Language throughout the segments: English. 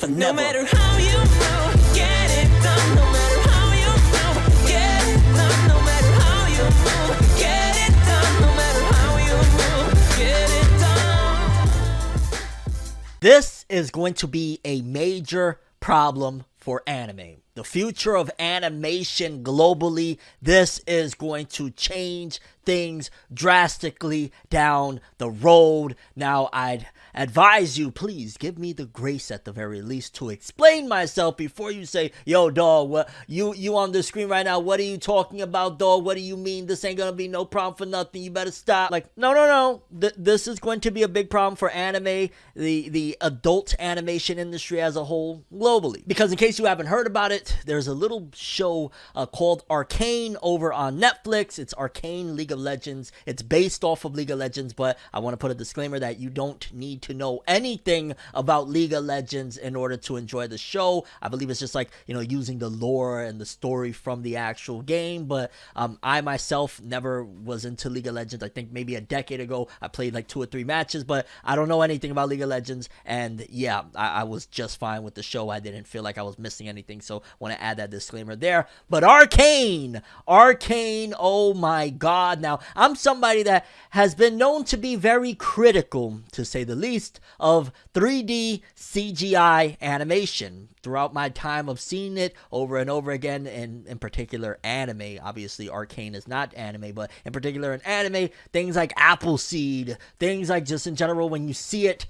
No Never. matter how you move, get it done. No matter how you move, get it done. No matter how you move, get it done. No matter how you move, get it done. This is going to be a major problem for anime. The future of animation globally, this is going to change things drastically down the road. Now, I'd advise you, please give me the grace at the very least to explain myself before you say, yo, dog, what you on the screen right now, what are you talking about, dog? What do you mean? This ain't gonna be no problem for nothing. You better stop. Like, no. This is going to be a big problem for anime, the adult animation industry as a whole globally. Because in case you haven't heard about it, there's a little show called Arcane over on Netflix. It's Arcane League of Legends. It's based off of League of Legends, but I want to put a disclaimer that you don't need to know anything about League of Legends in order to enjoy the show. I believe it's just like, using the lore and the story from the actual game, but I myself never was into League of Legends. I think maybe a decade ago I played like 2 or 3 matches, but I don't know anything about League of Legends, and yeah, I was just fine with the show. I didn't feel like I was missing anything, so want to add that disclaimer there. But Arcane, oh my god. Now, I'm somebody that has been known to be very critical, to say the least, of 3D CGI animation throughout my time of seeing it over and over again, and in particular anime. Obviously Arcane is not anime, but in particular in anime, things like Appleseed, things like just in general, when you see it,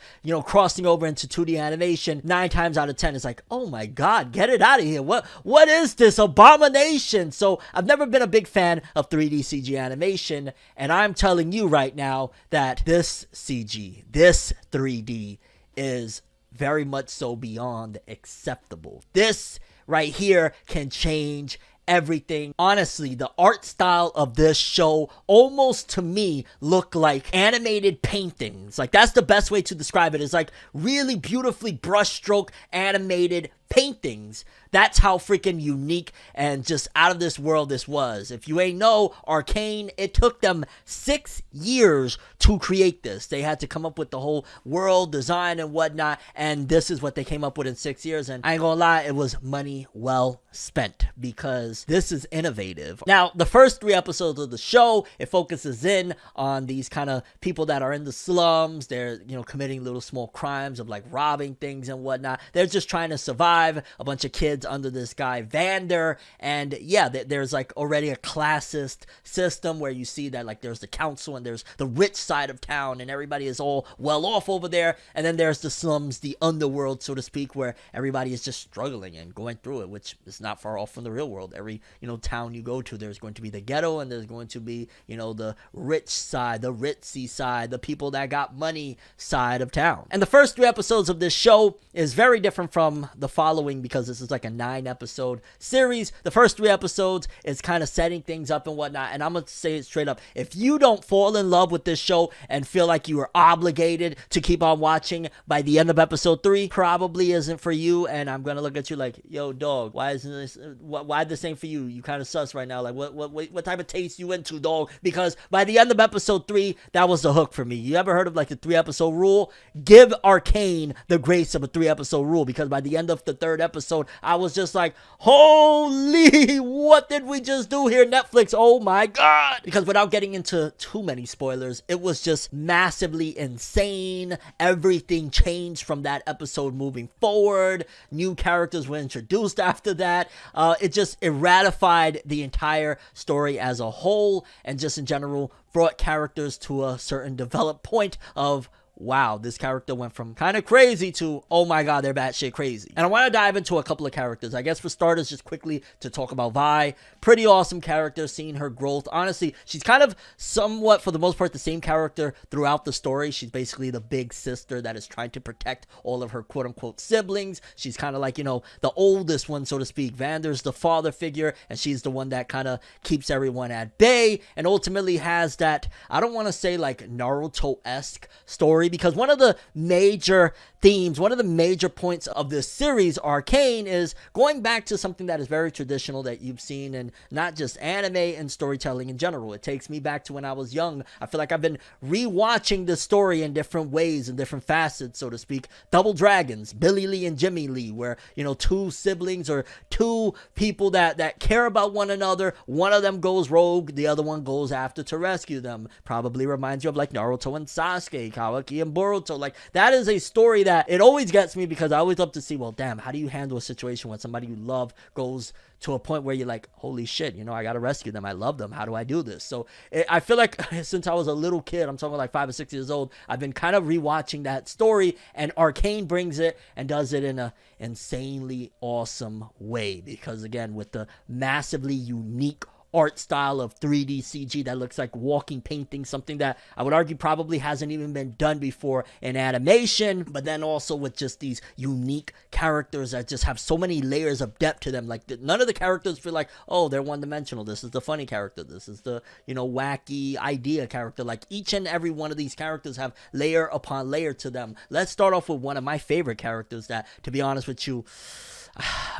crossing over into 2D animation, 9 times out of 10 it's like, oh my god, get it out of here. What is this abomination? So I've never been a big fan of 3D CG animation, and I'm telling you right now that this CG, this 3D is very much so beyond acceptable. This right here can change everything. Honestly, the art style of this show almost to me look like animated paintings. Like, that's the best way to describe it. It's like really beautifully brushstroke animated paintings. That's how freaking unique and just out of this world this was. If you ain't know, Arcane, it took them 6 years to create this. They had to come up with the whole world design and whatnot, and this is what they came up with in 6 years. And I ain't gonna lie, it was money well spent, because this is innovative. Now, the first 3 episodes of the show, it focuses in on these kind of people that are in the slums. They're, committing little small crimes of like robbing things and whatnot. They're just trying to survive. A bunch of kids under this guy Vander, and yeah, there's like already a classist system where you see that like there's the council and there's the rich side of town and everybody is all well off over there, and then there's the slums, the underworld, so to speak, where everybody is just struggling and going through it, which is not far off from the real world. Every town you go to, there's going to be the ghetto, and there's going to be the rich side, the ritzy side, the people that got money side of town. And the first 3 episodes of this show is very different from the following, because this is like a 9-episode series. The first 3 episodes is kind of setting things up and whatnot, and I'm gonna say it straight up, if you don't fall in love with this show and feel like you are obligated to keep on watching by the end of episode 3, probably isn't for you. And I'm gonna look at you like, yo, dog, why isn't this, why this ain't for you? You kind of sus right now. Like, what type of taste you into, dog? Because by the end of episode 3, that was the hook for me. You ever heard of like the 3-episode rule? Give Arcane the grace of a 3-episode rule, because by the end of the 3rd episode, I was just like, holy, what did we just do here, Netflix? Oh my god. Because without getting into too many spoilers, it was just massively insane. Everything changed from that episode moving forward. New characters were introduced after that. It ratified the entire story as a whole, and just in general brought characters to a certain developed point of, wow, this character went from kind of crazy to, oh my god, they're batshit crazy. And I want to dive into a couple of characters. I guess for starters, just quickly to talk about Vi. Pretty awesome character, seeing her growth. Honestly, she's kind of somewhat, for the most part, the same character throughout the story. She's basically the big sister that is trying to protect all of her quote-unquote siblings. She's kind of like, the oldest one, so to speak. Vander's the father figure, and she's the one that kind of keeps everyone at bay, and ultimately has that, I don't want to say like Naruto-esque story, because one of the major themes, one of the major points of this series, Arcane, is going back to something that is very traditional that you've seen in not just anime and storytelling in general. It takes me back to when I was young. I feel like I've been rewatching the story in different ways and different facets, so to speak. Double Dragons, Billy Lee and Jimmy Lee, where, you know, two siblings or two people that care about one another. One of them goes rogue, the other one goes after to rescue them. Probably reminds you of like Naruto and Sasuke, Kawaki and Boruto. Like, that is a story that it always gets me, because I always love to see, well, damn, how do you handle a situation when somebody you love goes to a point where you're like, holy shit, you know, I gotta rescue them, I love them, how do I do this? So I feel like since I was a little kid, I'm talking like 5 or 6 years old, I've been kind of rewatching that story, and Arcane brings it and does it in a insanely awesome way, because again, with the massively unique art style of 3D CG that looks like walking painting, something that I would argue probably hasn't even been done before in animation, but then also with just these unique characters that just have so many layers of depth to them. Like, none of the characters feel like, oh, they're one-dimensional. This is the funny character. This is the, you know, wacky idea character. Like, each and every one of these characters have layer upon layer to them. Let's start off with one of my favorite characters that, to be honest with you,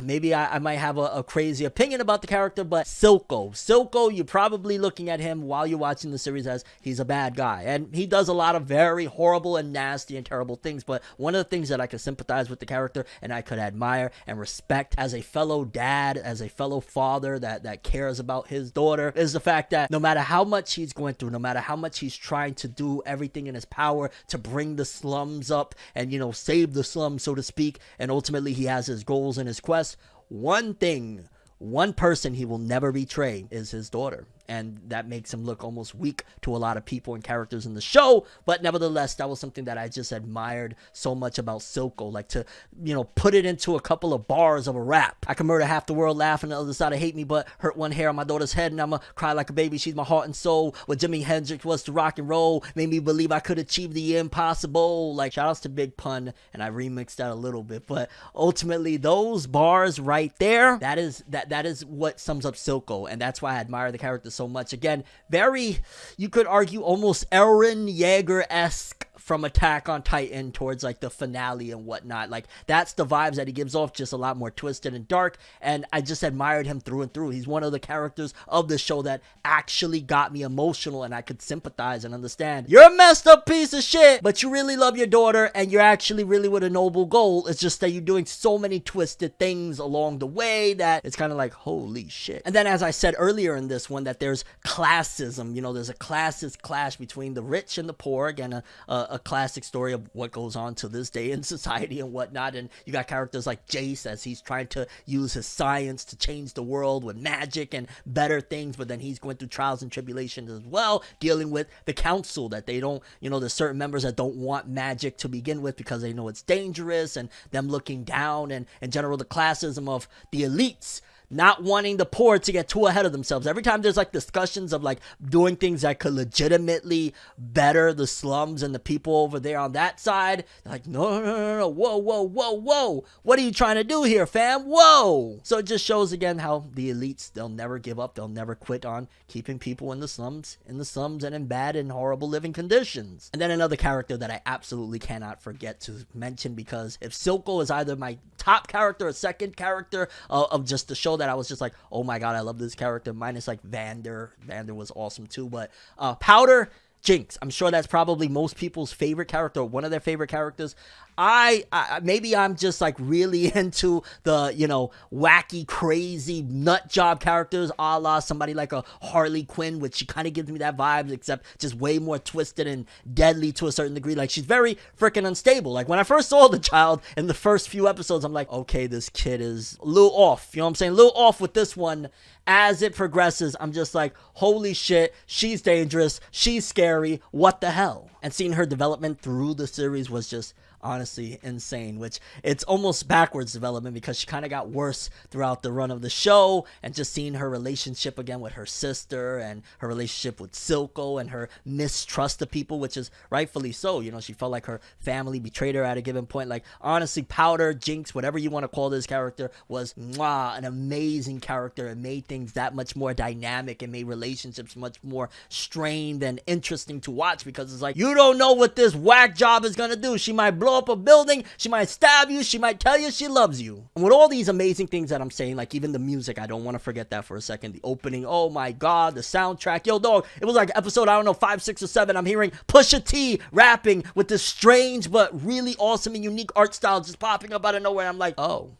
maybe I might have a crazy opinion about the character, but Silco. Silco, you're probably looking at him while you're watching the series as he's a bad guy. And he does a lot of very horrible and nasty and terrible things. But one of the things that I could sympathize with the character and I could admire and respect as a fellow dad, as a fellow father that cares about his daughter, is the fact that no matter how much he's going through, no matter how much he's trying to do everything in his power to bring the slums up and, you know, save the slums, so to speak, and ultimately he has his goals and his quest, one person he will never betray is his daughter. And that makes him look almost weak to a lot of people and characters in the show. But nevertheless, that was something that I just admired so much about Silco. Like, to, you know, put it into a couple of bars of a rap. I can murder half the world, laugh, and the other side of hate me, but hurt one hair on my daughter's head, and I'ma cry like a baby. She's my heart and soul. What Jimi Hendrix was to rock and roll made me believe I could achieve the impossible. Like, shout outs to Big Pun, and I remixed that a little bit. But ultimately, those bars right there, that is what sums up Silco, and that's why I admire the character so much. Again, very, you could argue, almost Eren Yeager-esque from Attack on Titan towards like the finale and whatnot. Like, that's the vibes that he gives off, just a lot more twisted and dark, and I just admired him through and through. He's one of the characters of the show that actually got me emotional, and I could sympathize and understand. You're a messed up piece of shit, but you really love your daughter, and you're actually really with a noble goal. It's just that you're doing so many twisted things along the way that it's kind of like, holy shit. And then, as I said earlier in this one, that there's classism. You know, there's a classist clash between the rich and the poor. Again, a classic story of what goes on to this day in society and whatnot. And you got characters like Jace, as he's trying to use his science to change the world with magic and better things, but then he's going through trials and tribulations as well, dealing with the council, that they don't, you know, there's certain members that don't want magic to begin with because they know it's dangerous, and them looking down, and in general the classism of the elites not wanting the poor to get too ahead of themselves. Every time there's like discussions of like doing things that could legitimately better the slums and the people over there on that side, they're like, no, whoa, what are you trying to do here, fam? Whoa. So it just shows again how the elites, they'll never give up, they'll never quit on keeping people in the slums and in bad and horrible living conditions. And then another character that I absolutely cannot forget to mention, because if Silco is either my top character or second character of just the show that I was just like, oh my god, I love this character, minus like Vander was awesome too, but Powder, Jinx, I'm sure that's probably most people's favorite character, or one of their favorite characters. I maybe I'm just like really into the, you know, wacky, crazy nut job characters, a la somebody like a Harley Quinn, which she kind of gives me that vibe, except just way more twisted and deadly to a certain degree. Like, she's very freaking unstable. Like, when I first saw the child in the first few episodes, I'm like, okay, this kid is a little off. You know what I'm saying? A little off with this one. As it progresses, I'm just like, holy shit, she's dangerous, she's scary, what the hell? And seeing her development through the series was just honestly insane, which it's almost backwards development, because she kind of got worse throughout the run of the show, and just seeing her relationship again with her sister, and her relationship with Silco, and her mistrust of people, which is rightfully so. You know, she felt like her family betrayed her at a given point. Like, honestly, Powder, Jinx, whatever you want to call this character, was an amazing character. It made things that much more dynamic, and made relationships much more strained and interesting to watch, because it's like, you don't know what this whack job is gonna do. She might blow blow up a building. She might stab you. She might tell you she loves you. And with all these amazing things that I'm saying, like even the music, I don't want to forget that for a second. The opening, oh my God, the soundtrack. Yo, dog, it was like episode, I don't know, 5, 6, or 7. I'm hearing Pusha T rapping with this strange but really awesome and unique art style just popping up out of nowhere. I'm like, oh,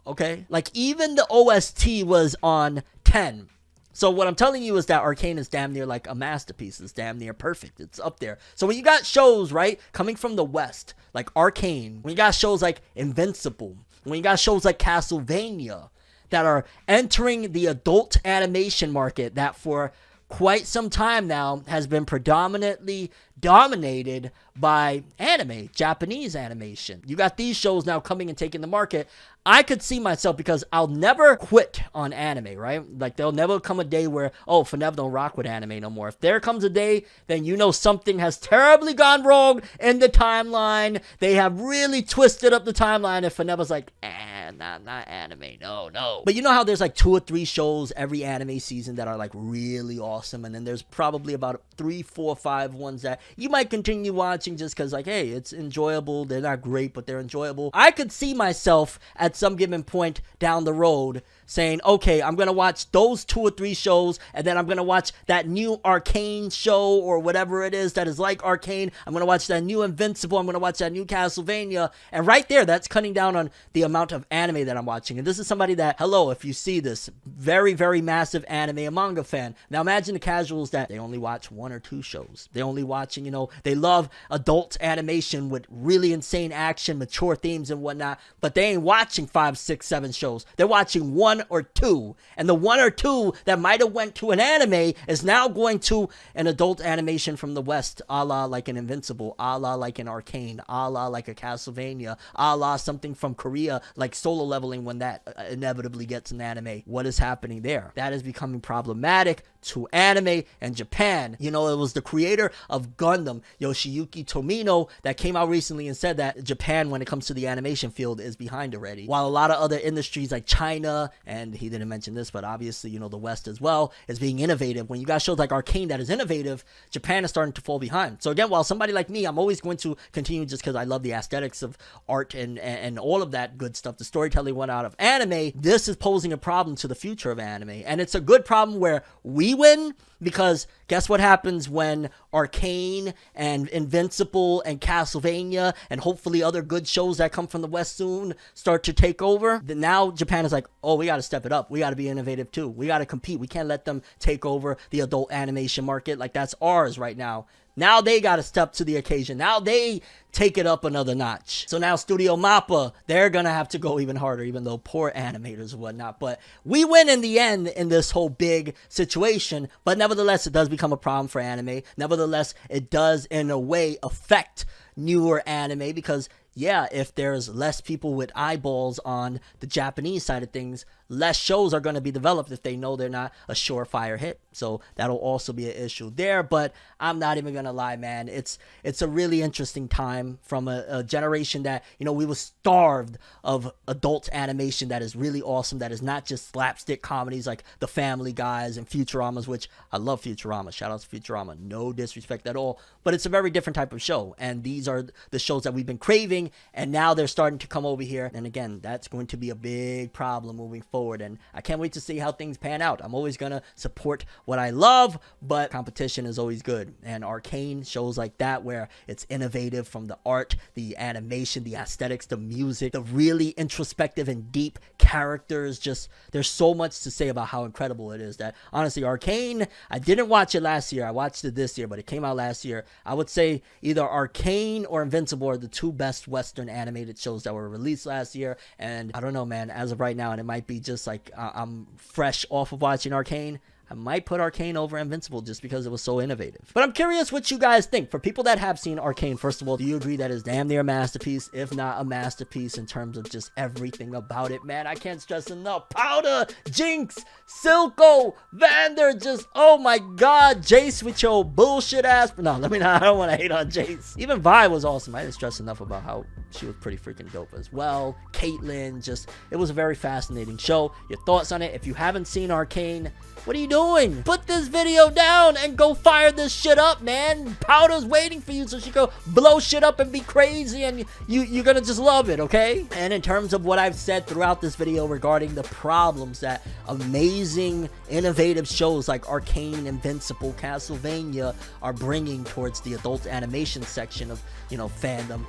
okay. Like even the OST was on 10. So what I'm telling you is that Arcane is damn near like a masterpiece. It's damn near perfect. It's up there. So when you got shows, right, coming from the West, like Arcane, when you got shows like Invincible, when you got shows like Castlevania that are entering the adult animation market that for quite some time now has been predominantly dominated by anime, Japanese animation. You got these shows now coming and taking the market. I could see myself, because I'll never quit on anime, right? Like there'll never come a day where, oh, ForneverWorld don't rock with anime no more. If there comes a day, then you know something has terribly gone wrong in the timeline. They have really twisted up the timeline, and ForneverWorld's like, not anime, no. But you know how there's like 2 or 3 shows every anime season that are like really awesome, and then there's probably about 3, 4, 5 ones that you might continue watching just because like, hey, it's enjoyable. They're not great, but they're enjoyable. I could see myself at some given point down the road saying, okay, I'm going to watch those 2 or 3 shows, and then I'm going to watch that new Arcane show or whatever it is that is like Arcane. I'm going to watch that new Invincible. I'm going to watch that new Castlevania. And right there, that's cutting down on the amount of anime that I'm watching. And this is somebody that, hello, if you see this, very, very massive anime and manga fan. Now imagine the casuals that they only watch 1 or 2 shows. They're only watching, they love adult animation with really insane action, mature themes and whatnot, but they ain't watching 5, 6, 7 shows. They're watching 1 or 2, and the 1 or 2 that might have went to an anime is now going to an adult animation from the West, a la like an Invincible, a la like an Arcane, a la like a Castlevania, a la something from Korea like Solo Leveling when that inevitably gets an anime. What is happening there? That is becoming problematic to anime and Japan. It was the creator of Gundam, Yoshiyuki Tomino, that came out recently and said that Japan, when it comes to the animation field, is behind already. While a lot of other industries like China, and he didn't mention this, but obviously, the West as well, is being innovative. When you got shows like Arcane that is innovative, Japan is starting to fall behind. So again, while somebody like me, I'm always going to continue just because I love the aesthetics of art and all of that good stuff, the storytelling went out of anime, this is posing a problem to the future of anime. And it's a good problem where we win, because guess what happens when Arcane and Invincible and Castlevania and hopefully other good shows that come from the West soon start to take over? Then now Japan is like, oh, we got to step it up. We got to be innovative too. We got to compete. We can't let them take over the adult animation market like that's ours right now. Now they got to step to the occasion. Now they take it up another notch. So now Studio Mappa, they're going to have to go even harder, even though poor animators and whatnot. But we win in the end in this whole big situation. But nevertheless, it does become a problem for anime. Nevertheless, it does in a way affect newer anime because, yeah, if there's less people with eyeballs on the Japanese side of things, less shows are going to be developed if they know they're not a surefire hit. So that'll also be an issue there. But I'm not even going to lie, man. It's a really interesting time from a generation that, we were starved of adult animation that is really awesome, that is not just slapstick comedies like The Family Guys and Futuramas, which I love Futurama. Shout out to Futurama. No disrespect at all. But it's a very different type of show. And these are the shows that we've been craving. And now they're starting to come over here. And again, that's going to be a big problem moving forward. And I can't wait to see how things pan out. I'm always going to support what I love, but competition is always good. And Arcane shows like that, where it's innovative from the art, the animation, the aesthetics, the music, the really introspective and deep characters. Just, there's so much to say about how incredible it is that, honestly, Arcane, I didn't watch it last year. I watched it this year, but it came out last year. I would say either Arcane or Invincible are the 2 best Western animated shows that were released last year. And I don't know, man, as of right now, and it might be just like I'm fresh off of watching Arcane, I might put Arcane over Invincible just because it was so innovative. But I'm curious what you guys think. For people that have seen Arcane, first of all, do you agree that it's damn near a masterpiece, if not a masterpiece in terms of just everything about it? Man, I can't stress enough. Powder, Jinx, Silco, Vander, just, oh my god, Jace with your bullshit ass. No, I don't want to hate on Jace. Even Vi was awesome. I didn't stress enough about how she was pretty freaking dope as well. Caitlyn, just, it was a very fascinating show. Your thoughts on it? If you haven't seen Arcane, what are you doing? doing? Put this video down and go fire this shit up, man. Powder's waiting for you so she go blow shit up and be crazy, and you're gonna just love it, okay? And in terms of what I've said throughout this video regarding the problems that amazing, innovative shows like Arcane, Invincible, Castlevania are bringing towards the adult animation section of, you know, fandom,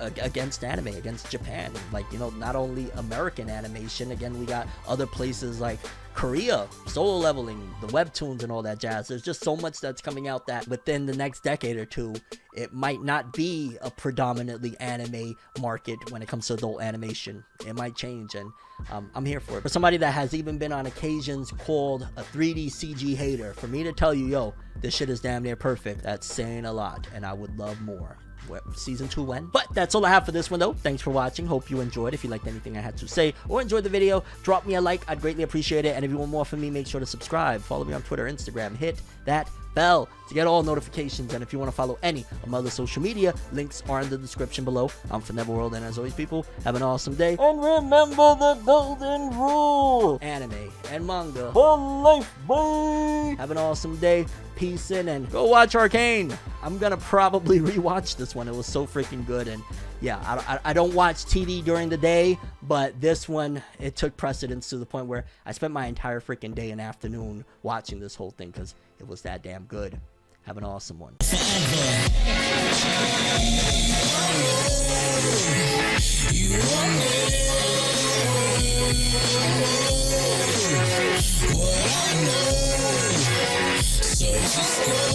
against anime, against Japan, like, you know, not only American animation. Again, we got other places like Korea, Solo Leveling, the webtoons and all that jazz. There's just so much that's coming out that within the next decade or two, it might not be a predominantly anime market when it comes to adult animation. It might change, and I'm here for it. For somebody that has even been on occasions called a 3D CG hater, for me to tell you, yo, this shit is damn near perfect, that's saying a lot, and I would love more. Season 2 when? But that's all I have for this one, though. Thanks for watching. Hope you enjoyed. If you liked anything I had to say or enjoyed the video, drop me a like. I'd greatly appreciate it. And if you want more from me, make sure to subscribe. Follow me on Twitter, Instagram. Hit that bell to get all notifications. And if you want to follow any of my other social media, links are in the description below. I'm ForneverWorld, and as always, people, have an awesome day. And remember the golden rule: anime and manga for life, boy. Have an awesome day. Peace in, and go watch Arcane. I'm gonna probably rewatch this one. It was so freaking good. And yeah, I don't watch TV during the day, but this one, it took precedence to the point where I spent my entire freaking day and afternoon watching this whole thing because it was that damn good. Have an awesome one. So just go.